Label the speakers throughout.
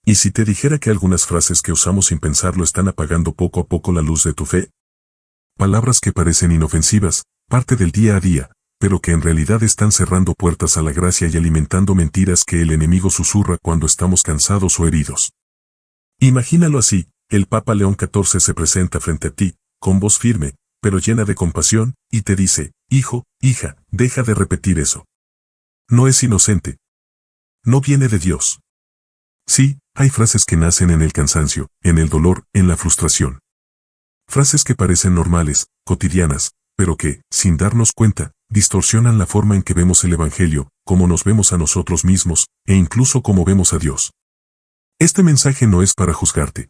Speaker 1: ¿Y si te dijera que algunas frases que usamos sin pensarlo están apagando poco a poco la luz de tu fe? Palabras que parecen inofensivas, parte del día a día, pero que en realidad están cerrando puertas a la gracia y alimentando mentiras que el enemigo susurra cuando estamos cansados o heridos. Imagínalo así, el Papa León XIV se presenta frente a ti, con voz firme, pero llena de compasión, y te dice, hijo, hija, deja de repetir eso. No es inocente. No viene de Dios. Sí, hay frases que nacen en el cansancio, en el dolor, en la frustración. Frases que parecen normales, cotidianas, pero que, sin darnos cuenta, distorsionan la forma en que vemos el Evangelio, cómo nos vemos a nosotros mismos, e incluso cómo vemos a Dios. Este mensaje no es para juzgarte.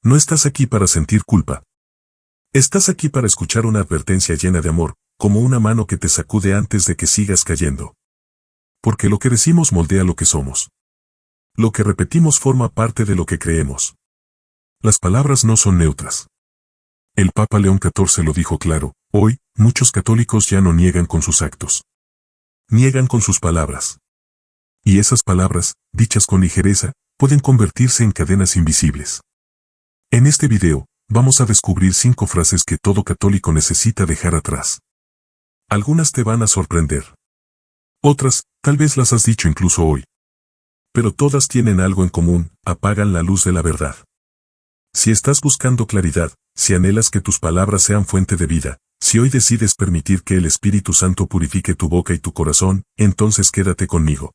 Speaker 1: No estás aquí para sentir culpa. Estás aquí para escuchar una advertencia llena de amor, como una mano que te sacude antes de que sigas cayendo. Porque lo que decimos moldea lo que somos. Lo que repetimos forma parte de lo que creemos. Las palabras no son neutras. El Papa León XIV lo dijo claro, hoy, muchos católicos ya no niegan con sus actos. Niegan con sus palabras. Y esas palabras, dichas con ligereza, pueden convertirse en cadenas invisibles. En este video, vamos a descubrir 5 frases que todo católico necesita dejar atrás. Algunas te van a sorprender. Otras, tal vez las has dicho incluso hoy. Pero todas tienen algo en común, apagan la luz de la verdad. Si estás buscando claridad, si anhelas que tus palabras sean fuente de vida, si hoy decides permitir que el Espíritu Santo purifique tu boca y tu corazón, entonces quédate conmigo.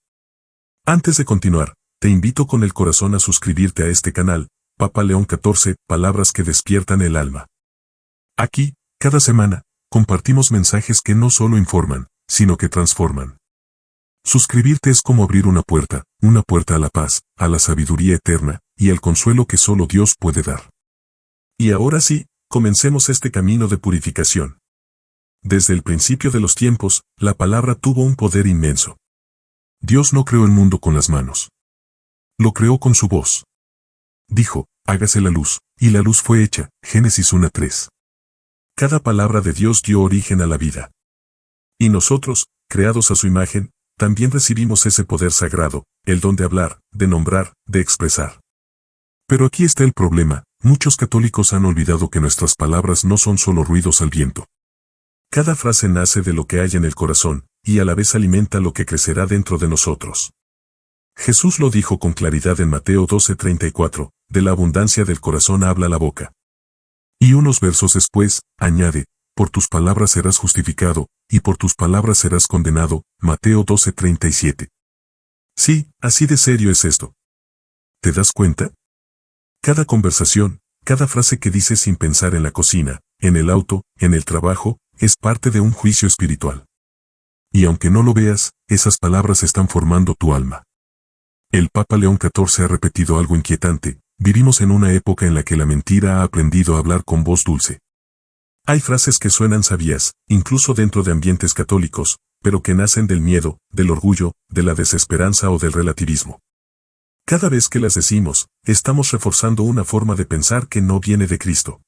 Speaker 1: Antes de continuar, te invito con el corazón a suscribirte a este canal, Papa León XIV, palabras que despiertan el alma. Aquí, cada semana, compartimos mensajes que no solo informan, sino que transforman. Suscribirte es como abrir una puerta a la paz, a la sabiduría eterna, y al consuelo que solo Dios puede dar. Y ahora sí, comencemos este camino de purificación. Desde el principio de los tiempos, la palabra tuvo un poder inmenso. Dios no creó el mundo con las manos. Lo creó con su voz. Dijo, hágase la luz, y la luz fue hecha, Génesis 1:3. Cada palabra de Dios dio origen a la vida. Y nosotros, creados a su imagen, también recibimos ese poder sagrado, el don de hablar, de nombrar, de expresar. Pero aquí está el problema, muchos católicos han olvidado que nuestras palabras no son solo ruidos al viento. Cada frase nace de lo que hay en el corazón, y a la vez alimenta lo que crecerá dentro de nosotros. Jesús lo dijo con claridad en Mateo 12:34, de la abundancia del corazón habla la boca. Y unos versos después, añade, por tus palabras serás justificado, y por tus palabras serás condenado, Mateo 12:37. Sí, así de serio es esto. ¿Te das cuenta? Cada conversación, cada frase que dices sin pensar en la cocina, en el auto, en el trabajo, es parte de un juicio espiritual. Y aunque no lo veas, esas palabras están formando tu alma. El Papa León XIV ha repetido algo inquietante, vivimos en una época en la que la mentira ha aprendido a hablar con voz dulce. Hay frases que suenan sabias, incluso dentro de ambientes católicos, pero que nacen del miedo, del orgullo, de la desesperanza o del relativismo. Cada vez que las decimos, estamos reforzando una forma de pensar que no viene de Cristo.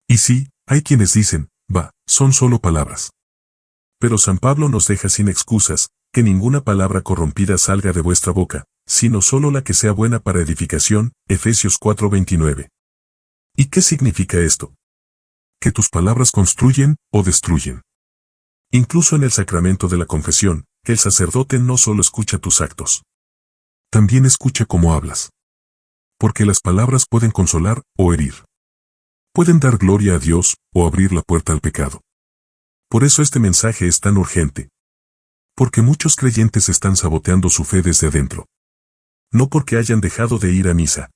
Speaker 1: Y sí, hay quienes dicen, son solo palabras. Pero San Pablo nos deja sin excusas, que ninguna palabra corrompida salga de vuestra boca, sino solo la que sea buena para edificación, Efesios 4:29. ¿Y qué significa esto? Que tus palabras construyen o destruyen. Incluso en el sacramento de la confesión, el sacerdote no solo escucha tus actos. También escucha cómo hablas. Porque las palabras pueden consolar o herir. Pueden dar gloria a Dios o abrir la puerta al pecado. Por eso este mensaje es tan urgente. Porque muchos creyentes están saboteando su fe desde adentro. No porque hayan dejado de ir a misa.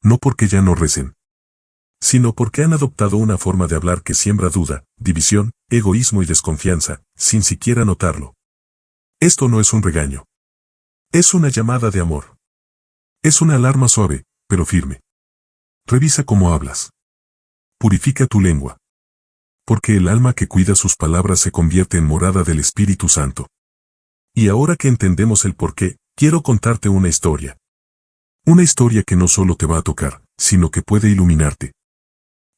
Speaker 1: No porque ya no recen. Sino porque han adoptado una forma de hablar que siembra duda, división, egoísmo y desconfianza, sin siquiera notarlo. Esto no es un regaño. Es una llamada de amor. Es una alarma suave, pero firme. Revisa cómo hablas. Purifica tu lengua. Porque el alma que cuida sus palabras se convierte en morada del Espíritu Santo. Y ahora que entendemos el porqué, quiero contarte una historia. Una historia que no solo te va a tocar, sino que puede iluminarte.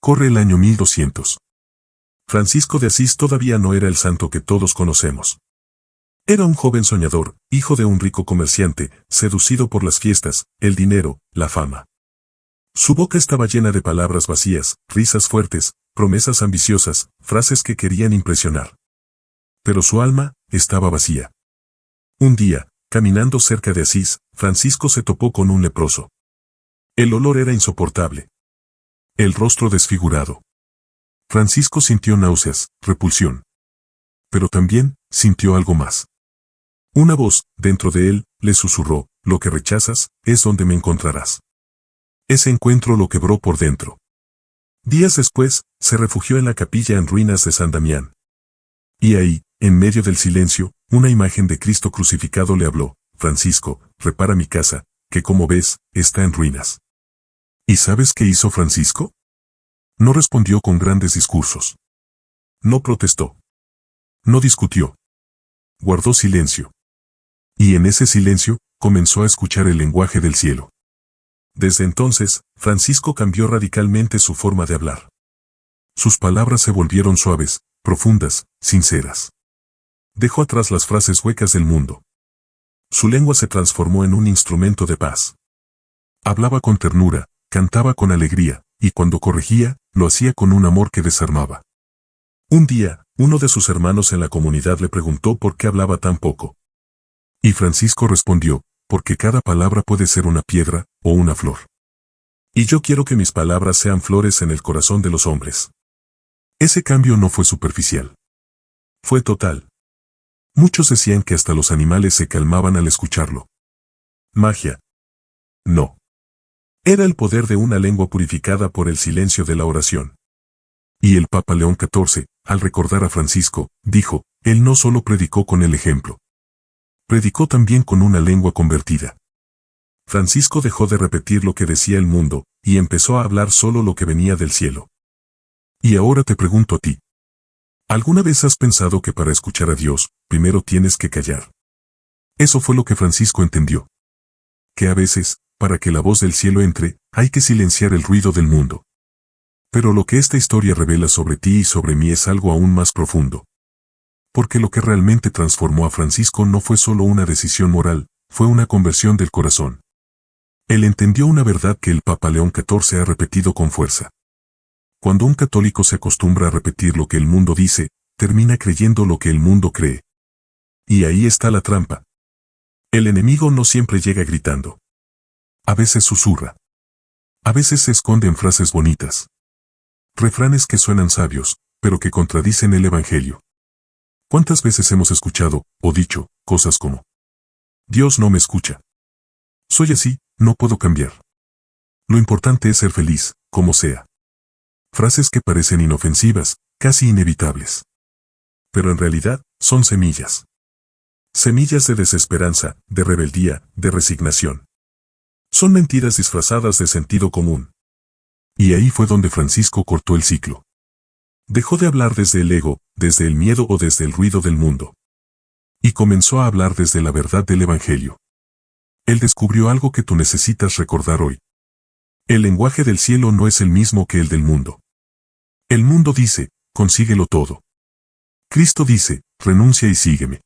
Speaker 1: Corre el año 1200. Francisco de Asís todavía no era el santo que todos conocemos. Era un joven soñador, hijo de un rico comerciante, seducido por las fiestas, el dinero, la fama. Su boca estaba llena de palabras vacías, risas fuertes, promesas ambiciosas, frases que querían impresionar. Pero su alma estaba vacía. Un día, caminando cerca de Asís, Francisco se topó con un leproso. El olor era insoportable. El rostro desfigurado. Francisco sintió náuseas, repulsión. Pero también sintió algo más. Una voz, dentro de él, le susurró: lo que rechazas, es donde me encontrarás. Ese encuentro lo quebró por dentro. Días después, se refugió en la capilla en ruinas de San Damián. Y ahí, en medio del silencio, una imagen de Cristo crucificado le habló: Francisco, repara mi casa, que como ves, está en ruinas. ¿Y sabes qué hizo Francisco? No respondió con grandes discursos. No protestó. No discutió. Guardó silencio. Y en ese silencio, comenzó a escuchar el lenguaje del cielo. Desde entonces, Francisco cambió radicalmente su forma de hablar. Sus palabras se volvieron suaves, profundas, sinceras. Dejó atrás las frases huecas del mundo. Su lengua se transformó en un instrumento de paz. Hablaba con ternura, cantaba con alegría, y cuando corregía, lo hacía con un amor que desarmaba. Un día, uno de sus hermanos en la comunidad le preguntó por qué hablaba tan poco. Y Francisco respondió: porque cada palabra puede ser una piedra o una flor. Y yo quiero que mis palabras sean flores en el corazón de los hombres. Ese cambio no fue superficial. Fue total. Muchos decían que hasta los animales se calmaban al escucharlo. Magia. No. Era el poder de una lengua purificada por el silencio de la oración. Y el Papa León XIV, al recordar a Francisco, dijo: él no solo predicó con el ejemplo. Predicó también con una lengua convertida. Francisco dejó de repetir lo que decía el mundo, y empezó a hablar solo lo que venía del cielo. Y ahora te pregunto a ti. ¿Alguna vez has pensado que para escuchar a Dios, primero tienes que callar? Eso fue lo que Francisco entendió. Que a veces, para que la voz del cielo entre, hay que silenciar el ruido del mundo. Pero lo que esta historia revela sobre ti y sobre mí es algo aún más profundo. Porque lo que realmente transformó a Francisco no fue solo una decisión moral, fue una conversión del corazón. Él entendió una verdad que el Papa León XIV ha repetido con fuerza. Cuando un católico se acostumbra a repetir lo que el mundo dice, termina creyendo lo que el mundo cree. Y ahí está la trampa. El enemigo no siempre llega gritando. A veces susurra. A veces se esconde en frases bonitas. Refranes que suenan sabios, pero que contradicen el Evangelio. ¿Cuántas veces hemos escuchado, o dicho, cosas como: Dios no me escucha? Soy así, no puedo cambiar. Lo importante es ser feliz, como sea. Frases que parecen inofensivas, casi inevitables. Pero en realidad, son semillas. Semillas de desesperanza, de rebeldía, de resignación. Son mentiras disfrazadas de sentido común. Y ahí fue donde Francisco cortó el ciclo. Dejó de hablar desde el ego, desde el miedo o desde el ruido del mundo. Y comenzó a hablar desde la verdad del Evangelio. Él descubrió algo que tú necesitas recordar hoy. El lenguaje del cielo no es el mismo que el del mundo. El mundo dice: consíguelo todo. Cristo dice: renuncia y sígueme.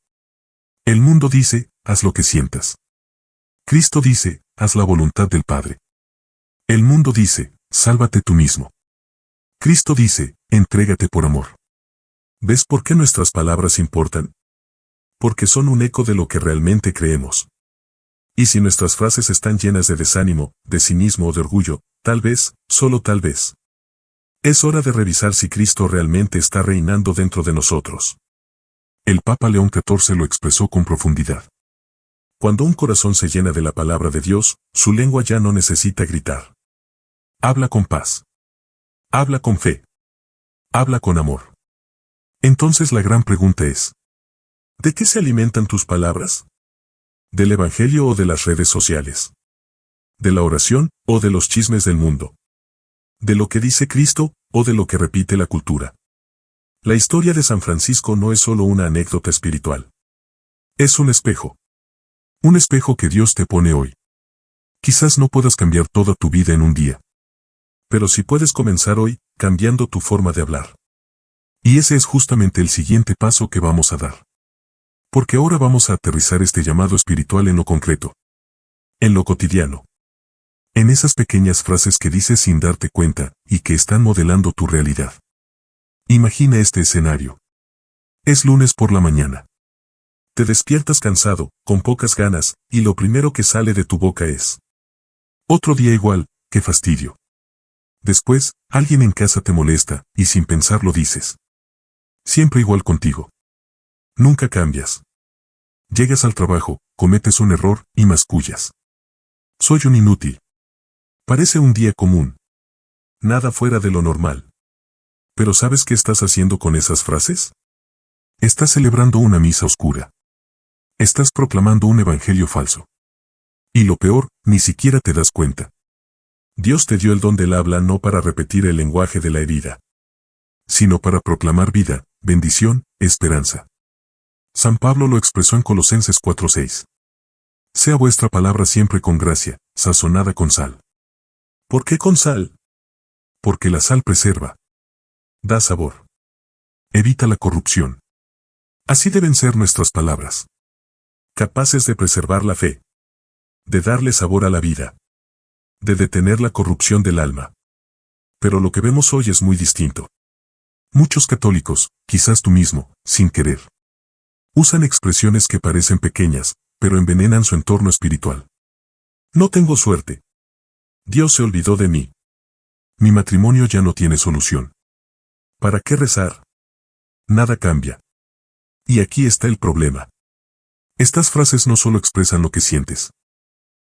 Speaker 1: El mundo dice: haz lo que sientas. Cristo dice: haz la voluntad del Padre. El mundo dice: sálvate tú mismo. Cristo dice: entrégate por amor. ¿Ves por qué nuestras palabras importan? Porque son un eco de lo que realmente creemos. Y si nuestras frases están llenas de desánimo, de cinismo o de orgullo, tal vez, solo tal vez, es hora de revisar si Cristo realmente está reinando dentro de nosotros. El Papa León XIV lo expresó con profundidad. Cuando un corazón se llena de la palabra de Dios, su lengua ya no necesita gritar. Habla con paz. Habla con fe. Habla con amor. Entonces la gran pregunta es: ¿de qué se alimentan tus palabras? ¿Del Evangelio o de las redes sociales? ¿De la oración o de los chismes del mundo? ¿De lo que dice Cristo o de lo que repite la cultura? La historia de San Francisco no es solo una anécdota espiritual. Es un espejo. Un espejo que Dios te pone hoy. Quizás no puedas cambiar toda tu vida en un día. Pero sí puedes comenzar hoy, cambiando tu forma de hablar. Y ese es justamente el siguiente paso que vamos a dar. Porque ahora vamos a aterrizar este llamado espiritual en lo concreto. En lo cotidiano. En esas pequeñas frases que dices sin darte cuenta y que están modelando tu realidad. Imagina este escenario. Es lunes por la mañana. Te despiertas cansado, con pocas ganas, y lo primero que sale de tu boca es: otro día igual, qué fastidio. Después, alguien en casa te molesta, y sin pensarlo dices: siempre igual contigo. Nunca cambias. Llegas al trabajo, cometes un error, y mascullas: soy un inútil. Parece un día común. Nada fuera de lo normal. Pero ¿sabes qué estás haciendo con esas frases? Estás celebrando una misa oscura. Estás proclamando un evangelio falso. Y lo peor, ni siquiera te das cuenta. Dios te dio el don del habla no para repetir el lenguaje de la herida, sino para proclamar vida, bendición, esperanza. San Pablo lo expresó en Colosenses 4:6. Sea vuestra palabra siempre con gracia, sazonada con sal. ¿Por qué con sal? Porque la sal preserva. Da sabor. Evita la corrupción. Así deben ser nuestras palabras. Capaces de preservar la fe. De darle sabor a la vida. De detener la corrupción del alma. Pero lo que vemos hoy es muy distinto. Muchos católicos, quizás tú mismo, sin querer, usan expresiones que parecen pequeñas, pero envenenan su entorno espiritual. No tengo suerte. Dios se olvidó de mí. Mi matrimonio ya no tiene solución. ¿Para qué rezar? Nada cambia. Y aquí está el problema. Estas frases no solo expresan lo que sientes.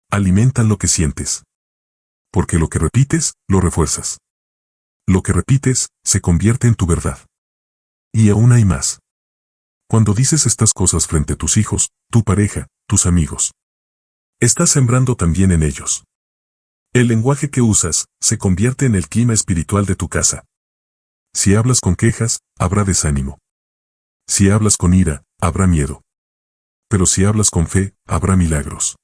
Speaker 1: Alimentan lo que sientes. Porque lo que repites, lo refuerzas. Lo que repites, se convierte en tu verdad. Y aún hay más. Cuando dices estas cosas frente a tus hijos, tu pareja, tus amigos, estás sembrando también en ellos. El lenguaje que usas, se convierte en el clima espiritual de tu casa. Si hablas con quejas, habrá desánimo. Si hablas con ira, habrá miedo. Pero si hablas con fe, habrá milagros.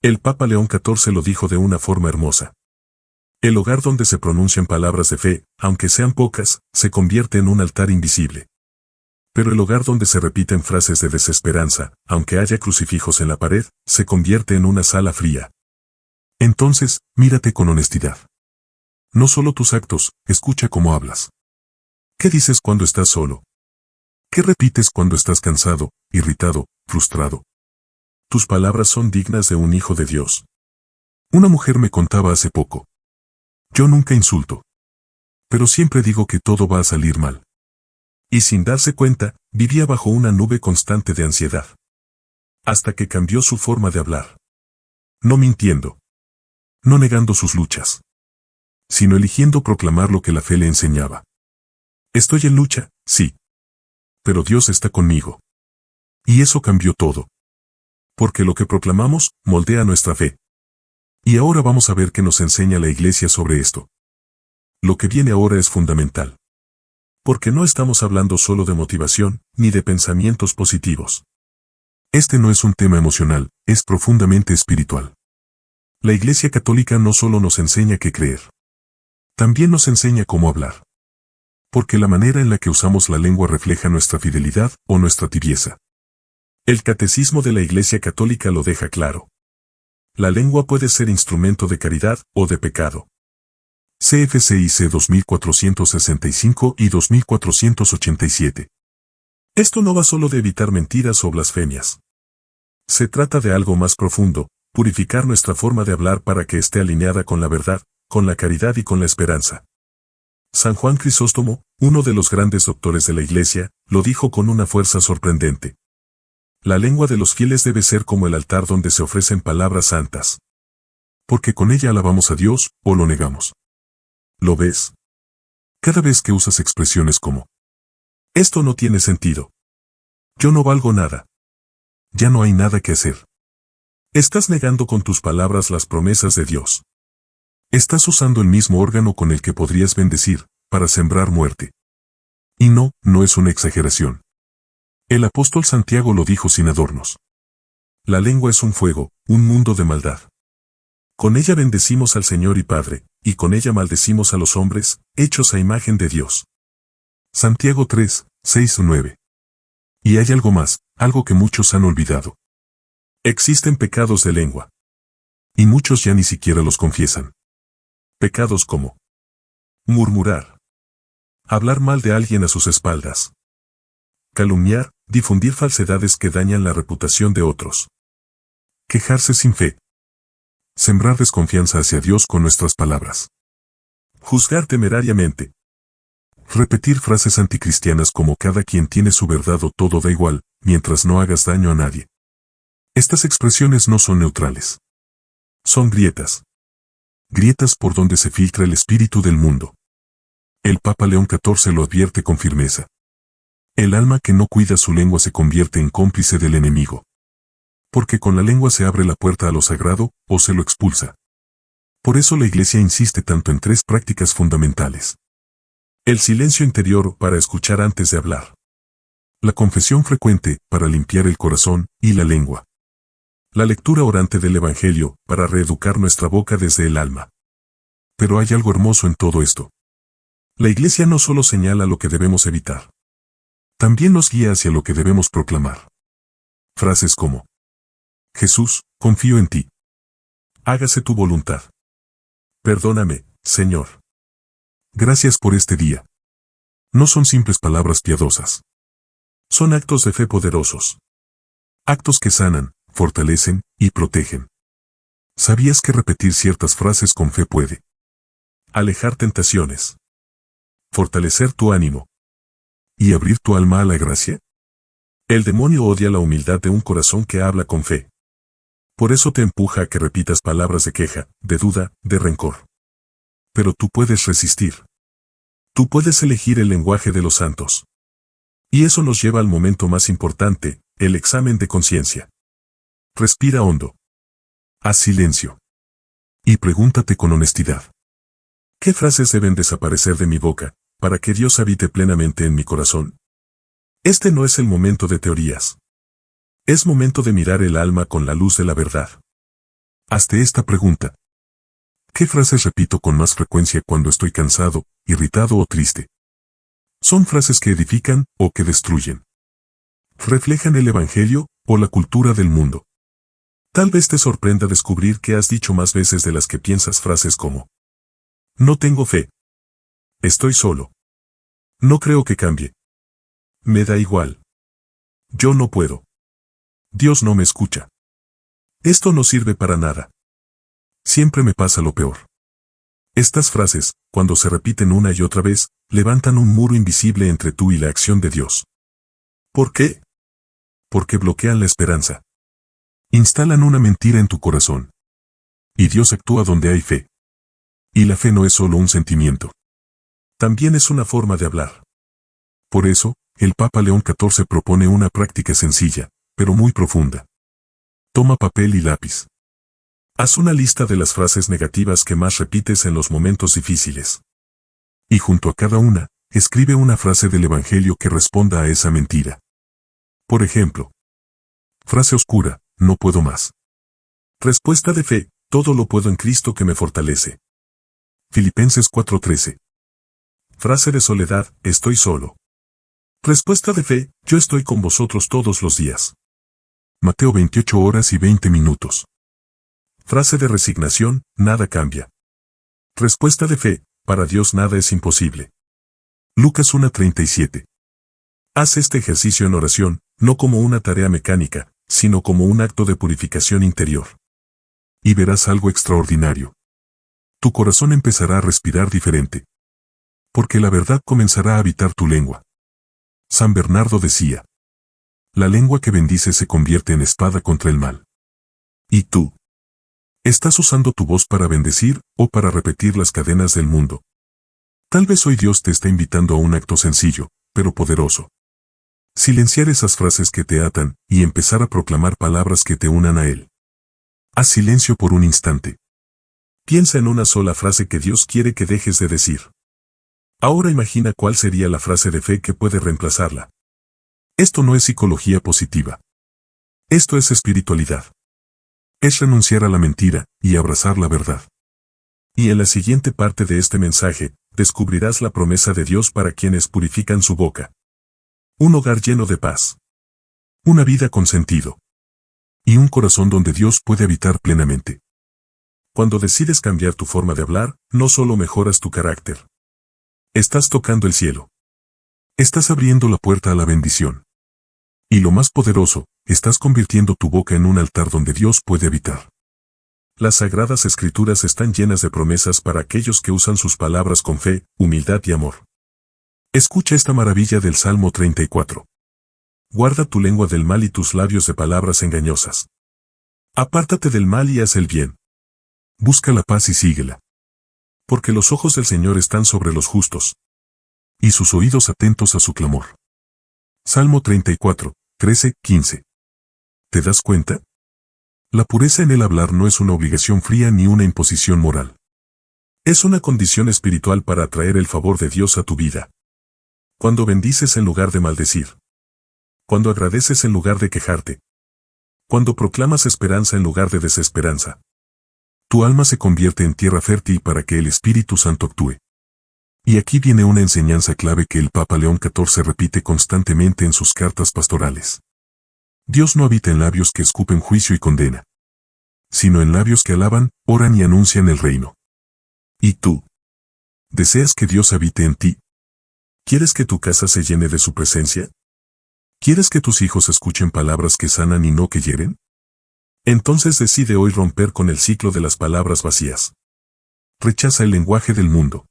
Speaker 1: El Papa León XIV lo dijo de una forma hermosa. El hogar donde se pronuncian palabras de fe, aunque sean pocas, se convierte en un altar invisible. Pero el hogar donde se repiten frases de desesperanza, aunque haya crucifijos en la pared, se convierte en una sala fría. Entonces, mírate con honestidad. No solo tus actos, escucha cómo hablas. ¿Qué dices cuando estás solo? ¿Qué repites cuando estás cansado, irritado, frustrado? Tus palabras son dignas de un hijo de Dios. Una mujer me contaba hace poco. Yo nunca insulto. Pero siempre digo que todo va a salir mal. Y sin darse cuenta, vivía bajo una nube constante de ansiedad. Hasta que cambió su forma de hablar. No mintiendo. No negando sus luchas. Sino eligiendo proclamar lo que la fe le enseñaba. Estoy en lucha, sí. Pero Dios está conmigo. Y eso cambió todo. Porque lo que proclamamos, moldea nuestra fe. Y ahora vamos a ver qué nos enseña la Iglesia sobre esto. Lo que viene ahora es fundamental. Porque no estamos hablando solo de motivación, ni de pensamientos positivos. Este no es un tema emocional, es profundamente espiritual. La Iglesia Católica no solo nos enseña qué creer. También nos enseña cómo hablar. Porque la manera en la que usamos la lengua refleja nuestra fidelidad o nuestra tibieza. El Catecismo de la Iglesia Católica lo deja claro. La lengua puede ser instrumento de caridad o de pecado. CFCIC 2465 y 2487. Esto no va solo de evitar mentiras o blasfemias. Se trata de algo más profundo, purificar nuestra forma de hablar para que esté alineada con la verdad, con la caridad y con la esperanza. San Juan Crisóstomo, uno de los grandes doctores de la Iglesia, lo dijo con una fuerza sorprendente. La lengua de los fieles debe ser como el altar donde se ofrecen palabras santas. Porque con ella alabamos a Dios, o lo negamos. ¿Lo ves? Cada vez que usas expresiones como: esto no tiene sentido. Yo no valgo nada. Ya no hay nada que hacer. Estás negando con tus palabras las promesas de Dios. Estás usando el mismo órgano con el que podrías bendecir, para sembrar muerte. Y no, no es una exageración. El apóstol Santiago lo dijo sin adornos. La lengua es un fuego, un mundo de maldad. Con ella bendecimos al Señor y Padre, y con ella maldecimos a los hombres, hechos a imagen de Dios. Santiago 3, 6-9. Y hay algo más, algo que muchos han olvidado. Existen pecados de lengua. Y muchos ya ni siquiera los confiesan. Pecados como murmurar, hablar mal de alguien a sus espaldas, calumniar, difundir falsedades que dañan la reputación de otros, quejarse sin fe, sembrar desconfianza hacia Dios con nuestras palabras, juzgar temerariamente, repetir frases anticristianas como cada quien tiene su verdad o todo da igual, mientras no hagas daño a nadie. Estas expresiones no son neutrales. Son grietas. Grietas por donde se filtra el espíritu del mundo. El Papa León XIV lo advierte con firmeza. El alma que no cuida su lengua se convierte en cómplice del enemigo. Porque con la lengua se abre la puerta a lo sagrado, o se lo expulsa. Por eso la Iglesia insiste tanto en 3 prácticas fundamentales. El silencio interior para escuchar antes de hablar. La confesión frecuente para limpiar el corazón y la lengua. La lectura orante del Evangelio para reeducar nuestra boca desde el alma. Pero hay algo hermoso en todo esto. La Iglesia no solo señala lo que debemos evitar. También nos guía hacia lo que debemos proclamar. Frases como: Jesús, confío en ti. Hágase tu voluntad. Perdóname, Señor. Gracias por este día. No son simples palabras piadosas. Son actos de fe poderosos. Actos que sanan, fortalecen y protegen. ¿Sabías que repetir ciertas frases con fe puede alejar tentaciones, fortalecer tu ánimo y abrir tu alma a la gracia? El demonio odia la humildad de un corazón que habla con fe. Por eso te empuja a que repitas palabras de queja, de duda, de rencor. Pero tú puedes resistir. Tú puedes elegir el lenguaje de los santos. Y eso nos lleva al momento más importante, el examen de conciencia. Respira hondo. Haz silencio. Y pregúntate con honestidad. ¿Qué frases deben desaparecer de mi boca, para que Dios habite plenamente en mi corazón? Este no es el momento de teorías. Es momento de mirar el alma con la luz de la verdad. Hazte esta pregunta. ¿Qué frases repito con más frecuencia cuando estoy cansado, irritado o triste? ¿Son frases que edifican o que destruyen? ¿Reflejan el Evangelio o la cultura del mundo? Tal vez te sorprenda descubrir que has dicho más veces de las que piensas frases como: no tengo fe. Estoy solo. No creo que cambie. Me da igual. Yo no puedo. Dios no me escucha. Esto no sirve para nada. Siempre me pasa lo peor. Estas frases, cuando se repiten una y otra vez, levantan un muro invisible entre tú y la acción de Dios. ¿Por qué? Porque bloquean la esperanza. Instalan una mentira en tu corazón. Y Dios actúa donde hay fe. Y la fe no es solo un sentimiento. También es una forma de hablar. Por eso, el Papa León XIV propone una práctica sencilla, pero muy profunda. Toma papel y lápiz. Haz una lista de las frases negativas que más repites en los momentos difíciles. Y junto a cada una, escribe una frase del Evangelio que responda a esa mentira. Por ejemplo, frase oscura: no puedo más. Respuesta de fe: todo lo puedo en Cristo que me fortalece. Filipenses 4:13. Frase de soledad: estoy solo. Respuesta de fe: yo estoy con vosotros todos los días. Mateo 28:20. Frase de resignación: nada cambia. Respuesta de fe: para Dios nada es imposible. Lucas 1:37. Haz este ejercicio en oración, no como una tarea mecánica, sino como un acto de purificación interior. Y verás algo extraordinario. Tu corazón empezará a respirar diferente. Porque la verdad comenzará a habitar tu lengua. San Bernardo decía: la lengua que bendice se convierte en espada contra el mal. ¿Y tú? ¿Estás usando tu voz para bendecir o para repetir las cadenas del mundo? Tal vez hoy Dios te está invitando a un acto sencillo, pero poderoso. Silenciar esas frases que te atan y empezar a proclamar palabras que te unan a Él. Haz silencio por un instante. Piensa en una sola frase que Dios quiere que dejes de decir. Ahora imagina cuál sería la frase de fe que puede reemplazarla. Esto no es psicología positiva. Esto es espiritualidad. Es renunciar a la mentira y abrazar la verdad. Y en la siguiente parte de este mensaje, descubrirás la promesa de Dios para quienes purifican su boca. Un hogar lleno de paz. Una vida con sentido. Y un corazón donde Dios puede habitar plenamente. Cuando decides cambiar tu forma de hablar, no solo mejoras tu carácter. Estás tocando el cielo. Estás abriendo la puerta a la bendición. Y lo más poderoso, estás convirtiendo tu boca en un altar donde Dios puede habitar. Las Sagradas Escrituras están llenas de promesas para aquellos que usan sus palabras con fe, humildad y amor. Escucha esta maravilla del Salmo 34. Guarda tu lengua del mal y tus labios de palabras engañosas. Apártate del mal y haz el bien. Busca la paz y síguela. Porque los ojos del Señor están sobre los justos, y sus oídos atentos a su clamor. Salmo 34, 13, 15. ¿Te das cuenta? La pureza en el hablar no es una obligación fría ni una imposición moral. Es una condición espiritual para atraer el favor de Dios a tu vida. Cuando bendices en lugar de maldecir. Cuando agradeces en lugar de quejarte. Cuando proclamas esperanza en lugar de desesperanza. Tu alma se convierte en tierra fértil para que el Espíritu Santo actúe. Y aquí viene una enseñanza clave que el Papa León XIV repite constantemente en sus cartas pastorales. Dios no habita en labios que escupen juicio y condena, sino en labios que alaban, oran y anuncian el reino. ¿Y tú? ¿Deseas que Dios habite en ti? ¿Quieres que tu casa se llene de su presencia? ¿Quieres que tus hijos escuchen palabras que sanan y no que hieren? Entonces decide hoy romper con el ciclo de las palabras vacías. Rechaza el lenguaje del mundo.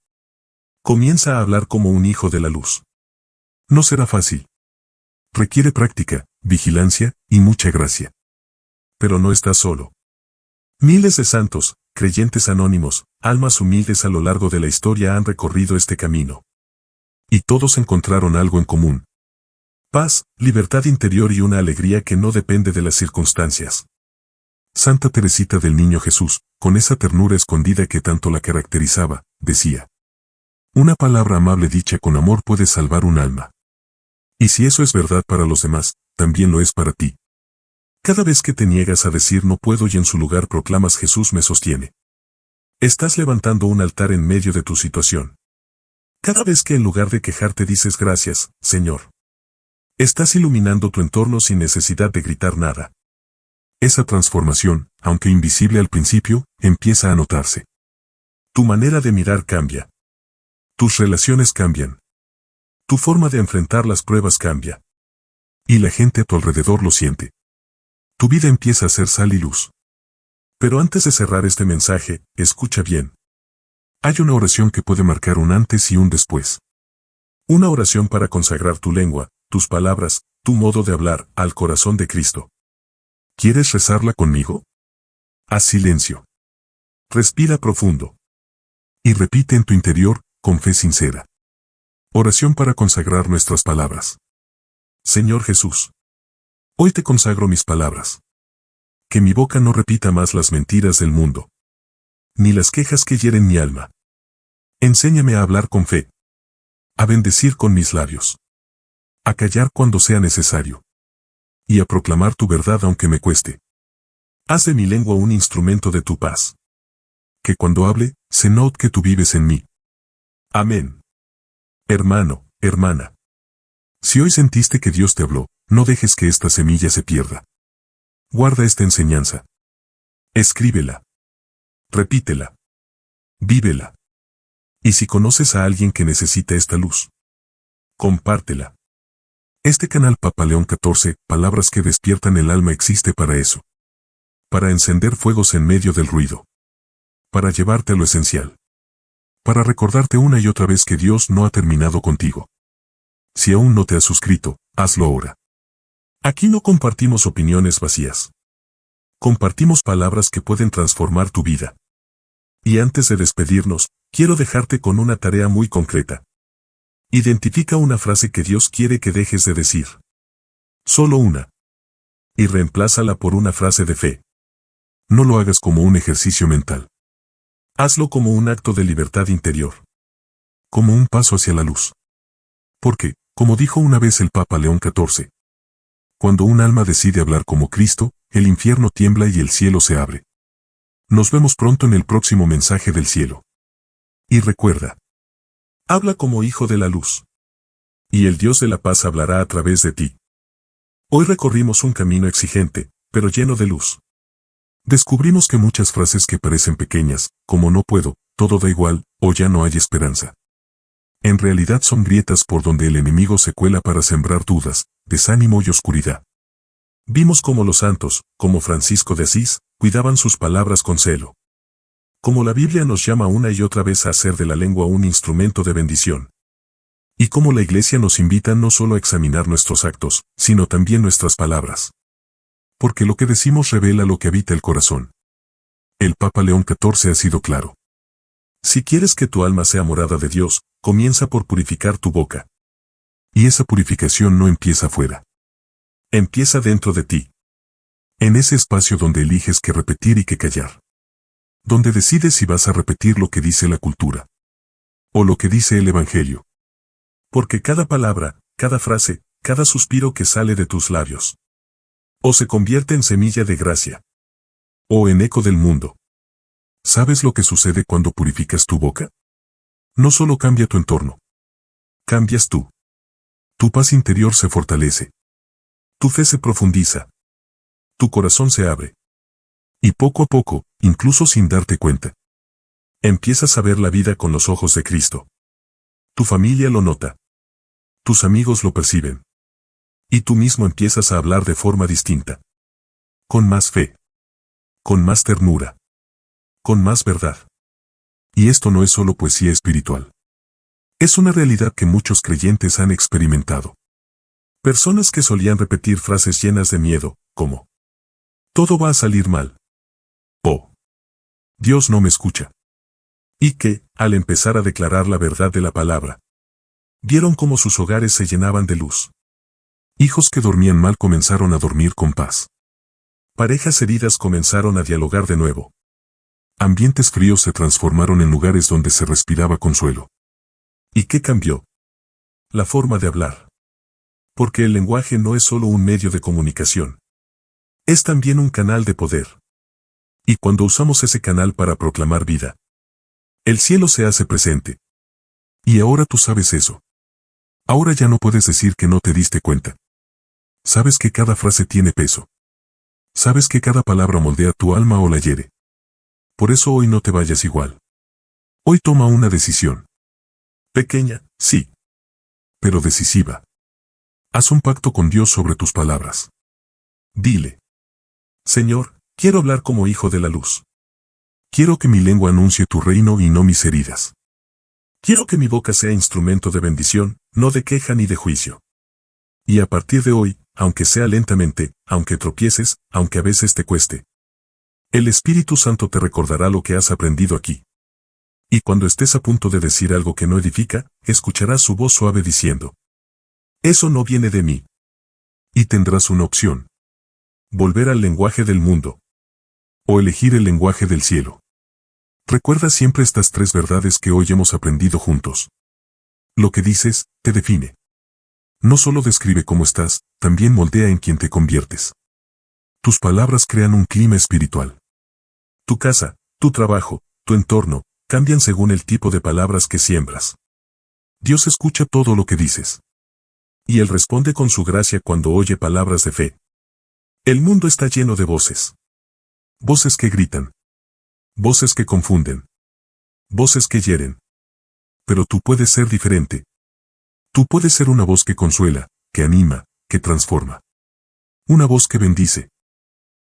Speaker 1: Comienza a hablar como un hijo de la luz. No será fácil. Requiere práctica, vigilancia y mucha gracia. Pero no estás solo. Miles de santos, creyentes anónimos, almas humildes a lo largo de la historia han recorrido este camino. Y todos encontraron algo en común. Paz, libertad interior y una alegría que no depende de las circunstancias. Santa Teresita del Niño Jesús, con esa ternura escondida que tanto la caracterizaba, decía: una palabra amable dicha con amor puede salvar un alma. Y si eso es verdad para los demás, también lo es para ti. Cada vez que te niegas a decir no puedo y en su lugar proclamas Jesús me sostiene. Estás levantando un altar en medio de tu situación. Cada vez que en lugar de quejarte dices gracias, Señor. Estás iluminando tu entorno sin necesidad de gritar nada. Esa transformación, aunque invisible al principio, empieza a notarse. Tu manera de mirar cambia. Tus relaciones cambian. Tu forma de enfrentar las pruebas cambia. Y la gente a tu alrededor lo siente. Tu vida empieza a ser sal y luz. Pero antes de cerrar este mensaje, escucha bien. Hay una oración que puede marcar un antes y un después. Una oración para consagrar tu lengua, tus palabras, tu modo de hablar, al corazón de Cristo. ¿Quieres rezarla conmigo? Haz silencio. Respira profundo. Y repite en tu interior, con fe sincera. Oración para consagrar nuestras palabras. Señor Jesús. Hoy te consagro mis palabras. Que mi boca no repita más las mentiras del mundo. Ni las quejas que hieren mi alma. Enséñame a hablar con fe. A bendecir con mis labios. A callar cuando sea necesario. Y a proclamar tu verdad aunque me cueste. Haz de mi lengua un instrumento de tu paz. Que cuando hable, se note que tú vives en mí. Amén. Hermano, hermana. Si hoy sentiste que Dios te habló, no dejes que esta semilla se pierda. Guarda esta enseñanza. Escríbela. Repítela. Vívela. Y si conoces a alguien que necesita esta luz, compártela. Este canal Papa León XIV, palabras que despiertan el alma, existe para eso. Para encender fuegos en medio del ruido. Para llevarte a lo esencial. Para recordarte una y otra vez que Dios no ha terminado contigo. Si aún no te has suscrito, hazlo ahora. Aquí no compartimos opiniones vacías. Compartimos palabras que pueden transformar tu vida. Y antes de despedirnos, quiero dejarte con una tarea muy concreta. Identifica una frase que Dios quiere que dejes de decir. Solo una. Y reemplázala por una frase de fe. No lo hagas como un ejercicio mental. Hazlo como un acto de libertad interior. Como un paso hacia la luz. Porque, como dijo una vez el Papa León XIV, cuando un alma decide hablar como Cristo, el infierno tiembla y el cielo se abre. Nos vemos pronto en el próximo mensaje del cielo. Y recuerda, habla como hijo de la luz. Y el Dios de la paz hablará a través de ti. Hoy recorrimos un camino exigente, pero lleno de luz. Descubrimos que muchas frases que parecen pequeñas, como no puedo, todo da igual, o ya no hay esperanza, en realidad son grietas por donde el enemigo se cuela para sembrar dudas, desánimo y oscuridad. Vimos cómo los santos, como Francisco de Asís, cuidaban sus palabras con celo. Como la Biblia nos llama una y otra vez a hacer de la lengua un instrumento de bendición. Y como la Iglesia nos invita no solo a examinar nuestros actos, sino también nuestras palabras. Porque lo que decimos revela lo que habita el corazón. El Papa León XIV ha sido claro. Si quieres que tu alma sea morada de Dios, comienza por purificar tu boca. Y esa purificación no empieza afuera. Empieza dentro de ti. En ese espacio donde eliges qué repetir y qué callar. Donde decides si vas a repetir lo que dice la cultura. O lo que dice el Evangelio. Porque cada palabra, cada frase, cada suspiro que sale de tus labios. O se convierte en semilla de gracia. O en eco del mundo. ¿Sabes lo que sucede cuando purificas tu boca? No solo cambia tu entorno. Cambias tú. Tu paz interior se fortalece. Tu fe se profundiza. Tu corazón se abre. Y poco a poco, incluso sin darte cuenta, empiezas a ver la vida con los ojos de Cristo. Tu familia lo nota. Tus amigos lo perciben. Y tú mismo empiezas a hablar de forma distinta. Con más fe. Con más ternura. Con más verdad. Y esto no es solo poesía espiritual. Es una realidad que muchos creyentes han experimentado. Personas que solían repetir frases llenas de miedo, como todo va a salir mal. O Dios no me escucha. Y que, al empezar a declarar la verdad de la palabra, vieron cómo sus hogares se llenaban de luz. Hijos que dormían mal comenzaron a dormir con paz. Parejas heridas comenzaron a dialogar de nuevo. Ambientes fríos se transformaron en lugares donde se respiraba consuelo. ¿Y qué cambió? La forma de hablar. Porque el lenguaje no es solo un medio de comunicación. Es también un canal de poder. Y cuando usamos ese canal para proclamar vida, el cielo se hace presente. Y ahora tú sabes eso. Ahora ya no puedes decir que no te diste cuenta. Sabes que cada frase tiene peso. Sabes que cada palabra moldea tu alma o la hiere. Por eso hoy no te vayas igual. Hoy toma una decisión. Pequeña, sí. Pero decisiva. Haz un pacto con Dios sobre tus palabras. Dile: Señor, quiero hablar como hijo de la luz. Quiero que mi lengua anuncie tu reino y no mis heridas. Quiero que mi boca sea instrumento de bendición, no de queja ni de juicio. Y a partir de hoy, aunque sea lentamente, aunque tropieces, aunque a veces te cueste, el Espíritu Santo te recordará lo que has aprendido aquí. Y cuando estés a punto de decir algo que no edifica, escucharás su voz suave diciendo: eso no viene de mí. Y tendrás una opción. Volver al lenguaje del mundo. O elegir el lenguaje del cielo. Recuerda siempre estas tres verdades que hoy hemos aprendido juntos. Lo que dices, te define. No solo describe cómo estás, también moldea en quien te conviertes. Tus palabras crean un clima espiritual. Tu casa, tu trabajo, tu entorno, cambian según el tipo de palabras que siembras. Dios escucha todo lo que dices. Y Él responde con su gracia cuando oye palabras de fe. El mundo está lleno de voces. Voces que gritan. Voces que confunden. Voces que hieren. Pero tú puedes ser diferente. Tú puedes ser una voz que consuela, que anima, que transforma. Una voz que bendice.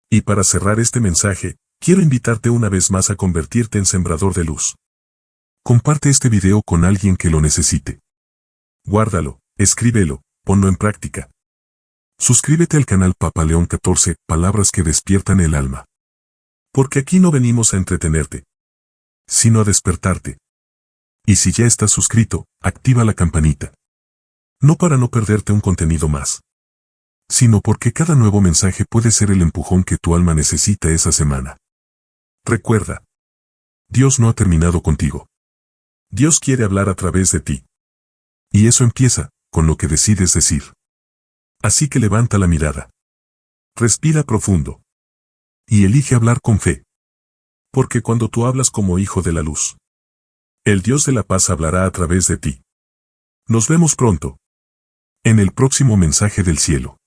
Speaker 1: Y para cerrar este mensaje, quiero invitarte una vez más a convertirte en sembrador de luz. Comparte este video con alguien que lo necesite. Guárdalo, escríbelo, ponlo en práctica. Suscríbete al canal Papa León XIV, palabras que despiertan el alma. Porque aquí no venimos a entretenerte, sino a despertarte. Y si ya estás suscrito, activa la campanita. No para no perderte un contenido más, sino porque cada nuevo mensaje puede ser el empujón que tu alma necesita esa semana. Recuerda, Dios no ha terminado contigo. Dios quiere hablar a través de ti. Y eso empieza con lo que decides decir. Así que levanta la mirada. Respira profundo. Y elige hablar con fe. Porque cuando tú hablas como hijo de la luz, el Dios de la paz hablará a través de ti. Nos vemos pronto. En el próximo mensaje del cielo.